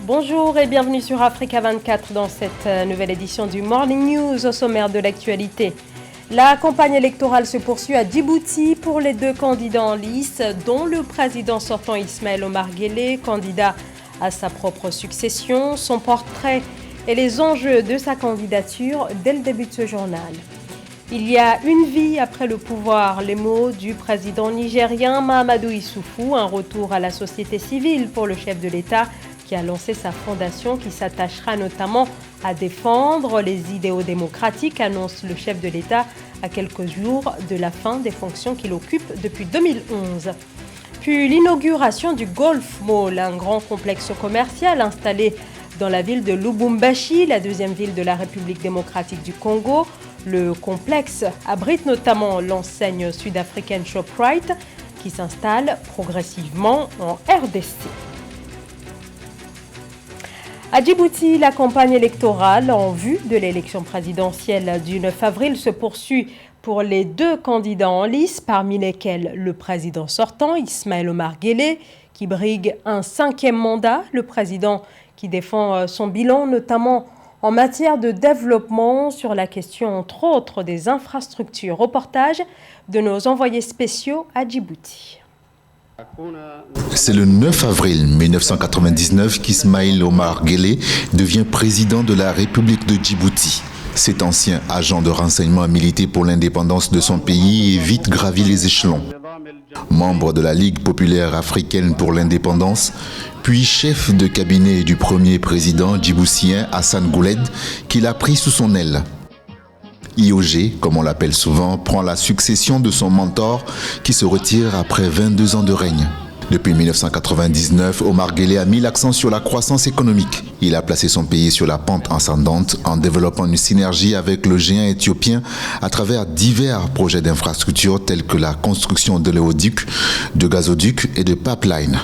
Bonjour et bienvenue sur Africa 24 dans cette nouvelle édition du Morning News. Au sommaire de l'actualité. La campagne électorale se poursuit à Djibouti pour les deux candidats en lice, dont le président sortant Ismaël Omar Guelleh, candidat à sa propre succession, son portrait et les enjeux de sa candidature dès le début de ce journal. Il y a une vie après le pouvoir, les mots du président nigérien Mahamadou Issoufou, un retour à la société civile pour le chef de l'État qui a lancé sa fondation qui s'attachera notamment à défendre les idéaux démocratiques, annonce le chef de l'État à quelques jours de la fin des fonctions qu'il occupe depuis 2011. Puis l'inauguration du Golf Mall, un grand complexe commercial installé dans la ville de Lubumbashi, la deuxième ville de la République démocratique du Congo. Le complexe abrite notamment l'enseigne sud-africaine Shoprite qui s'installe progressivement en RDC. À Djibouti, la campagne électorale en vue de l'élection présidentielle du 9 avril se poursuit pour les deux candidats en lice, parmi lesquels le président sortant, Ismaël Omar Guelleh, qui brigue un 5e mandat, le président qui défend son bilan, notamment en matière de développement sur la question, entre autres, des infrastructures. Reportage de nos envoyés spéciaux à Djibouti. C'est le 9 avril 1999 qu'Ismaël Omar Guelleh devient président de la République de Djibouti. Cet ancien agent de renseignement a milité pour l'indépendance de son pays et vite gravi les échelons. Membre de la Ligue populaire africaine pour l'indépendance, puis chef de cabinet du premier président djiboutien Hassan Gouled, qu'il a pris sous son aile. IOG, comme on l'appelle souvent, prend la succession de son mentor qui se retire après 22 ans de règne. Depuis 1999, Omar Guelleh a mis l'accent sur la croissance économique. Il a placé son pays sur la pente ascendante en développant une synergie avec le géant éthiopien à travers divers projets d'infrastructures tels que la construction d'oléoducs, de gazoducs et de pipelines.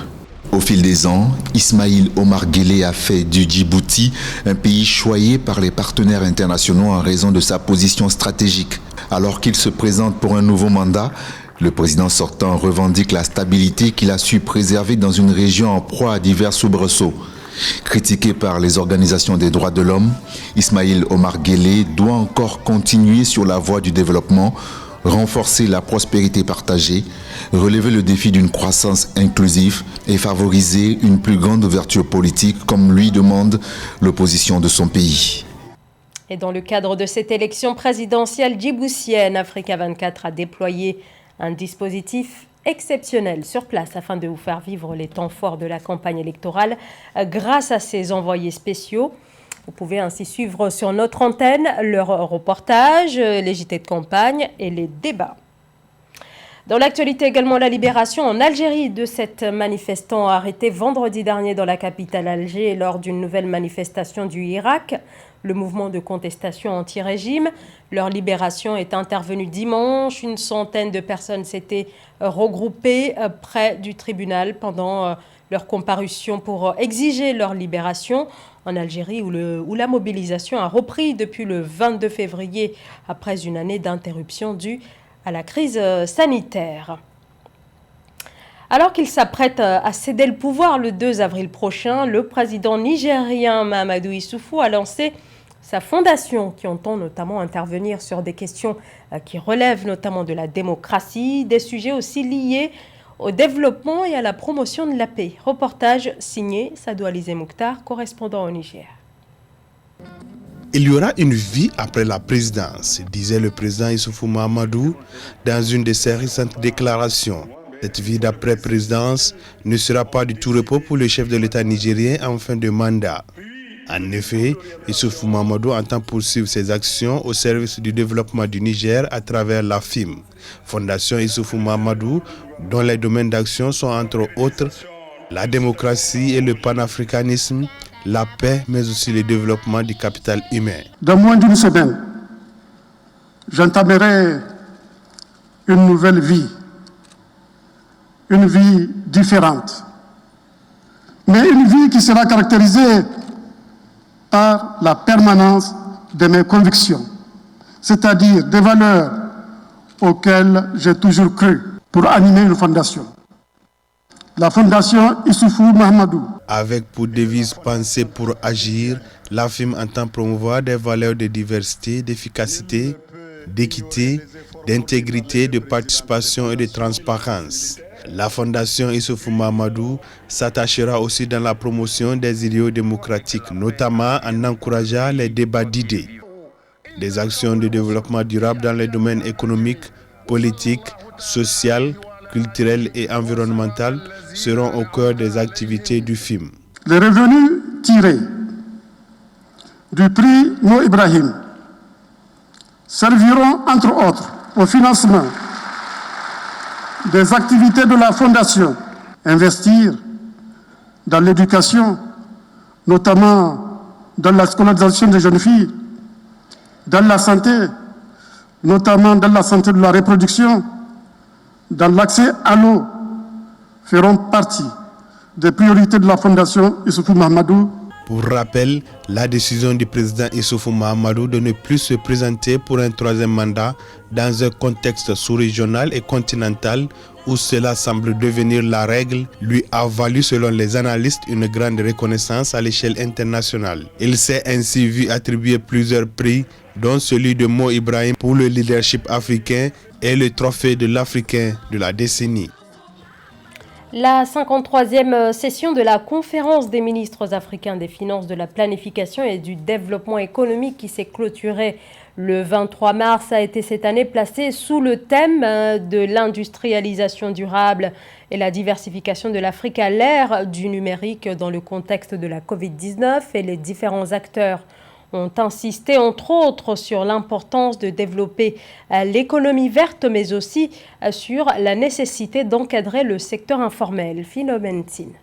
Au fil des ans, Ismaël Omar Guelleh a fait du Djibouti un pays choyé par les partenaires internationaux en raison de sa position stratégique. Alors qu'il se présente pour un nouveau mandat, le président sortant revendique la stabilité qu'il a su préserver dans une région en proie à divers soubresauts. Critiqué par les organisations des droits de l'homme, Ismaël Omar Guelleh doit encore continuer sur la voie du développement, renforcer la prospérité partagée, relever le défi d'une croissance inclusive et favoriser une plus grande ouverture politique comme lui demande l'opposition de son pays. Et dans le cadre de cette élection présidentielle djiboutienne, Africa 24 a déployé un dispositif exceptionnel sur place afin de vous faire vivre les temps forts de la campagne électorale grâce à ses envoyés spéciaux. Vous pouvez ainsi suivre sur notre antenne leurs reportages, les JT de campagne et les débats. Dans l'actualité également, la libération en Algérie de 7 manifestants arrêtés vendredi dernier dans la capitale Alger lors d'une nouvelle manifestation du Irak, le mouvement de contestation anti-régime. Leur libération est intervenue dimanche. Une centaine de personnes s'étaient regroupées près du tribunal pendant leur comparution pour exiger leur libération en Algérie où la mobilisation a repris depuis le 22 février après une année d'interruption due à la crise sanitaire. Alors qu'il s'apprête à céder le pouvoir le 2 avril prochain, le président nigérien Mahamadou Issoufou a lancé sa fondation qui entend notamment intervenir sur des questions qui relèvent notamment de la démocratie, des sujets aussi liés au développement et à la promotion de la paix. Reportage signé Sadou Alizé Mokhtar, correspondant au Niger. Il y aura une vie après la présidence, disait le président Issoufou Mahamadou dans une de ses récentes déclarations. Cette vie d'après-présidence ne sera pas du tout repos pour le chef de l'État nigérien en fin de mandat. En effet, Issoufou Mahamadou entend poursuivre ses actions au service du développement du Niger à travers la FIM, Fondation Issoufou Mahamadou, dont les domaines d'action sont entre autres la démocratie et le panafricanisme, la paix, mais aussi le développement du capital humain. Dans moins d'une semaine, j'entamerai une nouvelle vie, une vie différente, mais une vie qui sera caractérisée par la permanence de mes convictions, c'est-à-dire des valeurs auxquelles j'ai toujours cru pour animer une fondation. La fondation Issoufou Mahamadou. Avec pour devise « Penser pour agir », la FIM entend promouvoir des valeurs de diversité, d'efficacité, d'équité, d'intégrité, de participation et de transparence. La Fondation Issoufou Mahamadou s'attachera aussi dans la promotion des idéaux démocratiques, notamment en encourageant les débats d'idées. Des actions de développement durable dans les domaines économiques, politiques, social, culturel et environnemental seront au cœur des activités du FIM. Les revenus tirés du prix Mo Ibrahim serviront entre autres au financement des activités de la Fondation, investir dans l'éducation, notamment dans la scolarisation des jeunes filles, dans la santé, notamment dans la santé de la reproduction, dans l'accès à l'eau, feront partie des priorités de la Fondation Issoufou Mahamadou. Pour rappel, la décision du président Issoufou Mahamadou de ne plus se présenter pour un troisième mandat dans un contexte sous-régional et continental où cela semble devenir la règle, lui a valu, selon les analystes, une grande reconnaissance à l'échelle internationale. Il s'est ainsi vu attribuer plusieurs prix, dont celui de Mo Ibrahim pour le leadership africain et le trophée de l'Africain de la décennie. La 53e session de la conférence des ministres africains des finances, de la planification et du développement économique qui s'est clôturée le 23 mars a été cette année placée sous le thème de l'industrialisation durable et la diversification de l'Afrique à l'ère du numérique dans le contexte de la Covid-19, et les différents acteurs ont insisté entre autres sur l'importance de développer l'économie verte, mais aussi sur la nécessité d'encadrer le secteur informel. Philomène Tine.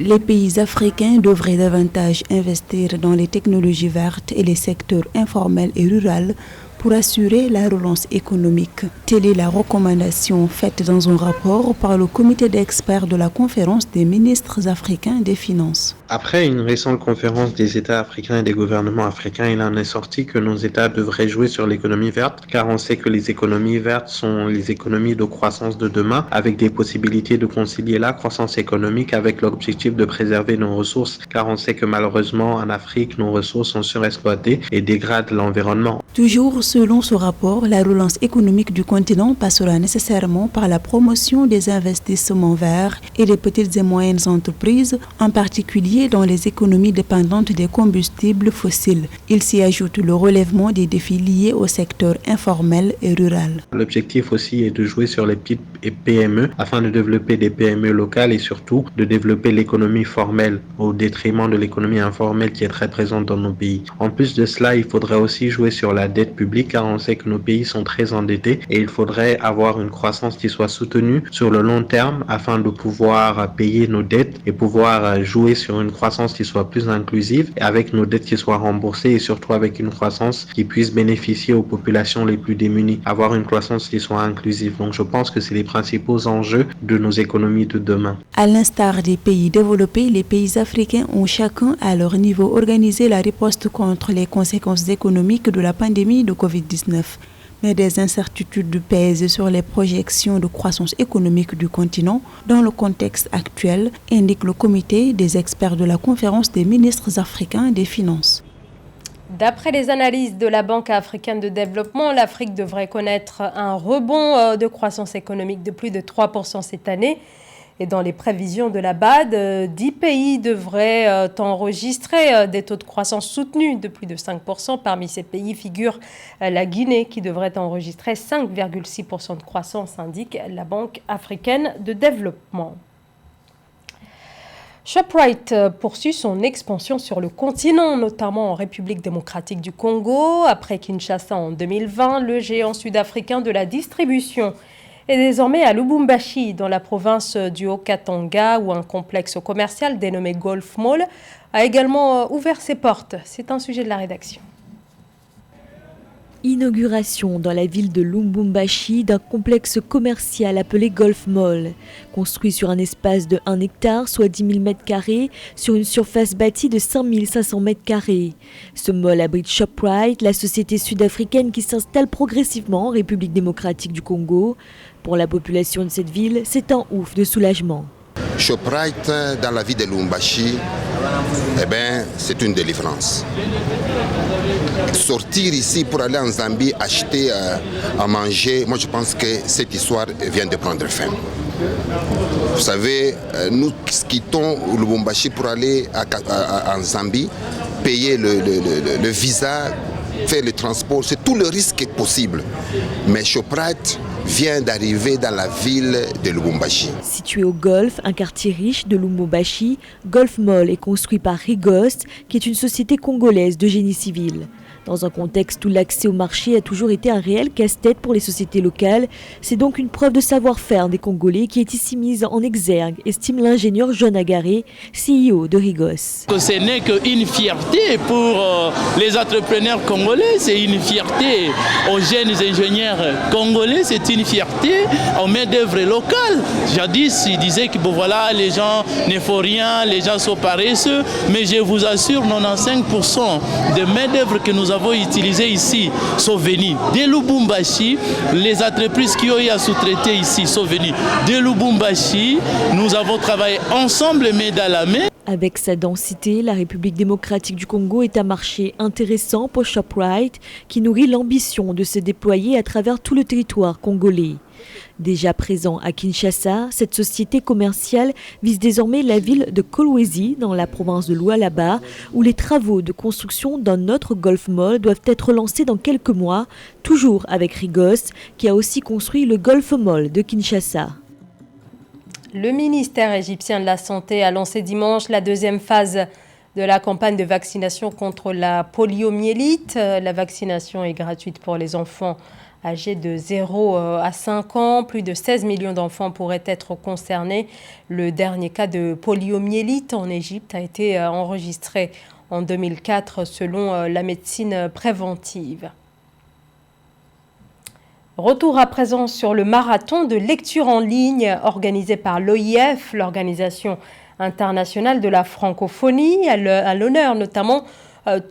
Les pays africains devraient davantage investir dans les technologies vertes et les secteurs informels et ruraux pour assurer la relance économique. Telle est la recommandation faite dans un rapport par le comité d'experts de la conférence des ministres africains des finances. Après une récente conférence des États africains et des gouvernements africains, il en est sorti que nos États devraient jouer sur l'économie verte, car on sait que les économies vertes sont les économies de croissance de demain, avec des possibilités de concilier la croissance économique avec l'objectif de préserver nos ressources, car on sait que malheureusement en Afrique, nos ressources sont surexploitées et dégradent l'environnement. Toujours selon ce rapport, la relance économique du continent passera nécessairement par la promotion des investissements verts et des petites et moyennes entreprises, en particulier dans les économies dépendantes des combustibles fossiles. Il s'y ajoute le relèvement des défis liés au secteur informel et rural. L'objectif aussi est de jouer sur les petites PME afin de développer des PME locales et surtout de développer l'économie formelle au détriment de l'économie informelle qui est très présente dans nos pays. En plus de cela, il faudrait aussi jouer sur la dette publique, car on sait que nos pays sont très endettés et il faudrait avoir une croissance qui soit soutenue sur le long terme afin de pouvoir payer nos dettes et pouvoir jouer sur une croissance qui soit plus inclusive et avec nos dettes qui soient remboursées et surtout avec une croissance qui puisse bénéficier aux populations les plus démunies, avoir une croissance qui soit inclusive. Donc je pense que c'est les principaux enjeux de nos économies de demain. À l'instar des pays développés, les pays africains ont chacun à leur niveau organisé la riposte contre les conséquences économiques de la pandémie de Covid-19. Mais des incertitudes pèsent sur les projections de croissance économique du continent dans le contexte actuel, indique le comité des experts de la conférence des ministres africains des finances. D'après les analyses de la Banque africaine de développement, l'Afrique devrait connaître un rebond de croissance économique de plus de 3% cette année. Et dans les prévisions de la BAD, 10 pays devraient enregistrer des taux de croissance soutenus de plus de 5%. Parmi ces pays figure la Guinée qui devrait enregistrer 5,6% de croissance, indique la Banque africaine de développement. Shoprite poursuit son expansion sur le continent, notamment en République démocratique du Congo. Après Kinshasa en 2020, le géant sud-africain de la distribution est désormais à Lubumbashi, dans la province du Haut-Katanga, où un complexe commercial dénommé Golf Mall a également ouvert ses portes. C'est un sujet de la rédaction. Inauguration dans la ville de Lubumbashi d'un complexe commercial appelé Golf Mall. Construit sur un espace de 1 hectare, soit 10 000 m², sur une surface bâtie de 5 500 m². Ce mall abrite Shoprite, la société sud-africaine qui s'installe progressivement en République démocratique du Congo. Pour la population de cette ville, c'est un ouf de soulagement. Shoprite dans la ville de Lubumbashi, c'est une délivrance. Sortir ici pour aller en Zambie acheter à manger, moi je pense que cette histoire vient de prendre fin. Vous savez, nous quittons Lubumbashi pour aller en Zambie, payer le visa, faire le transport, c'est tout le risque possible. Mais Shoprite vient d'arriver dans la ville de Lubumbashi. Situé au Golfe, un quartier riche de Lubumbashi, Golf Mall est construit par Rigost, qui est une société congolaise de génie civil. Dans un contexte où l'accès au marché a toujours été un réel casse-tête pour les sociétés locales, c'est donc une preuve de savoir-faire des Congolais qui est ici mise en exergue, estime l'ingénieur John Agaré, CEO de Rigos. Ce n'est qu'une fierté pour les entrepreneurs congolais, c'est une fierté aux jeunes ingénieurs congolais, c'est une fierté aux main-d'œuvre locales. Jadis, ils disaient que voilà, les gens ne font rien, les gens sont paresseux, mais je vous assure, 95% de main-d'œuvre que nous avons utilisé ici sont venus de Lubumbashi. Les entreprises qui ont eu à sous-traiter ici sont venues de Lubumbashi. Nous avons travaillé ensemble, main dans la main. Avec sa densité, la République démocratique du Congo est un marché intéressant pour Shoprite qui nourrit l'ambition de se déployer à travers tout le territoire congolais. Déjà présent à Kinshasa, cette société commerciale vise désormais la ville de Kolwezi, dans la province de Lualaba, où les travaux de construction d'un autre Golf Mall doivent être lancés dans quelques mois, toujours avec Rigos, qui a aussi construit le Golf Mall de Kinshasa. Le ministère égyptien de la Santé a lancé dimanche la deuxième phase de la campagne de vaccination contre la poliomyélite. La vaccination est gratuite pour les enfants âgés de 0 à 5 ans. Plus de 16 millions d'enfants pourraient être concernés. Le dernier cas de poliomyélite en Égypte a été enregistré en 2004 selon la médecine préventive. Retour à présent sur le marathon de lecture en ligne organisé par l'OIF, l'Organisation internationale de la francophonie, à l'honneur notamment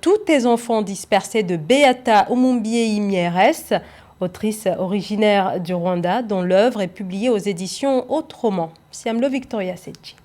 tous les enfants dispersés de Beata Umumbieyi Mieres, autrice originaire du Rwanda, dont l'œuvre est publiée aux éditions Autrement. Siamlo Victoria Sechi.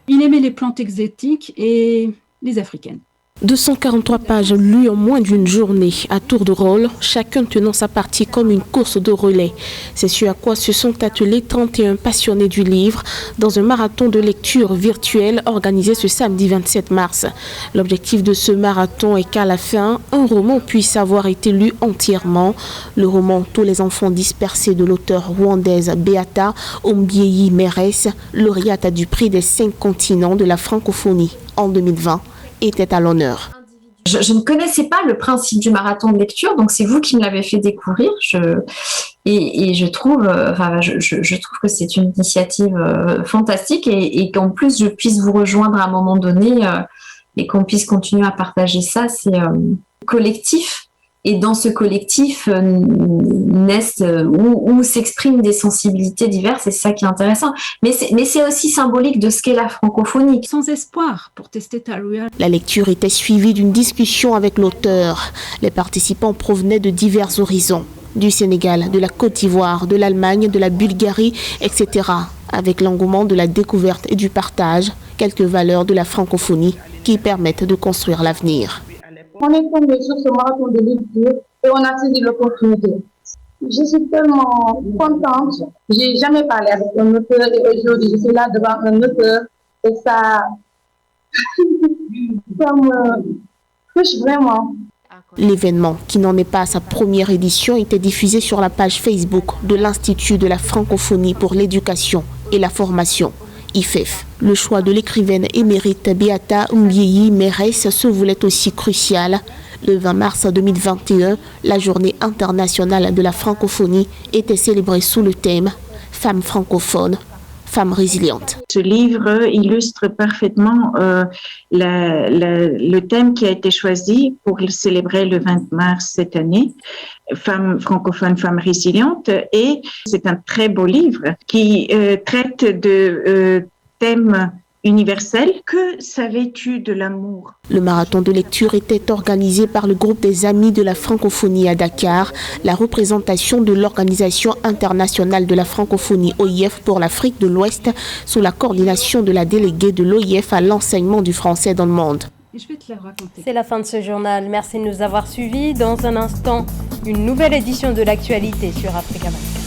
Il aimait les plantes exotiques et les africaines. 243 pages lues en moins d'une journée, à tour de rôle, chacun tenant sa partie comme une course de relais. C'est ce à quoi se sont attelés 31 passionnés du livre dans un marathon de lecture virtuelle organisé ce samedi 27 mars. L'objectif de ce marathon est qu'à la fin, un roman puisse avoir été lu entièrement. Le roman « Tous les enfants dispersés » de l'auteure rwandaise Beata Umumbieyi Mieres, lauréate du prix des 5 continents de la francophonie en 2020. Était à l'honneur. Je ne connaissais pas le principe du marathon de lecture, donc c'est vous qui me l'avez fait découvrir. Je trouve que c'est une initiative fantastique et qu'en plus je puisse vous rejoindre à un moment donné et qu'on puisse continuer à partager ça, c'est collectif. Et dans ce collectif naissent où s'expriment des sensibilités diverses, et c'est ça qui est intéressant. Mais c'est aussi symbolique de ce qu'est la francophonie. Sans espoir pour tester Taruya. La lecture était suivie d'une discussion avec l'auteur. Les participants provenaient de divers horizons, du Sénégal, de la Côte d'Ivoire, de l'Allemagne, de la Bulgarie, etc. Avec l'engouement de la découverte et du partage, quelques valeurs de la francophonie qui permettent de construire l'avenir. On est tombé sur ce marathon de lecture et on a saisi l'opportunité. Je suis tellement contente. J'ai jamais parlé avec un auteur et aujourd'hui je suis là devant un auteur et ça me touche vraiment. L'événement, qui n'en est pas à sa première édition, était diffusé sur la page Facebook de l'Institut de la francophonie pour l'éducation et la formation. IFEF. Le choix de l'écrivaine émérite Beata Umumbieyi Mieres se voulait aussi crucial. Le 20 mars 2021, la journée internationale de la francophonie était célébrée sous le thème « Femmes francophones, femmes résilientes ». Ce livre illustre parfaitement le thème qui a été choisi pour célébrer le 20 mars cette année. Femmes francophones, femmes résilientes, et c'est un très beau livre qui traite de thèmes universelle. Que savais-tu de l'amour? Le marathon de lecture était organisé par le groupe des Amis de la francophonie à Dakar, la représentation de l'Organisation internationale de la francophonie OIF pour l'Afrique de l'Ouest, sous la coordination de la déléguée de l'OIF à l'enseignement du français dans le monde. C'est la fin de ce journal. Merci de nous avoir suivis. Dans un instant, une nouvelle édition de l'actualité sur Africa 24.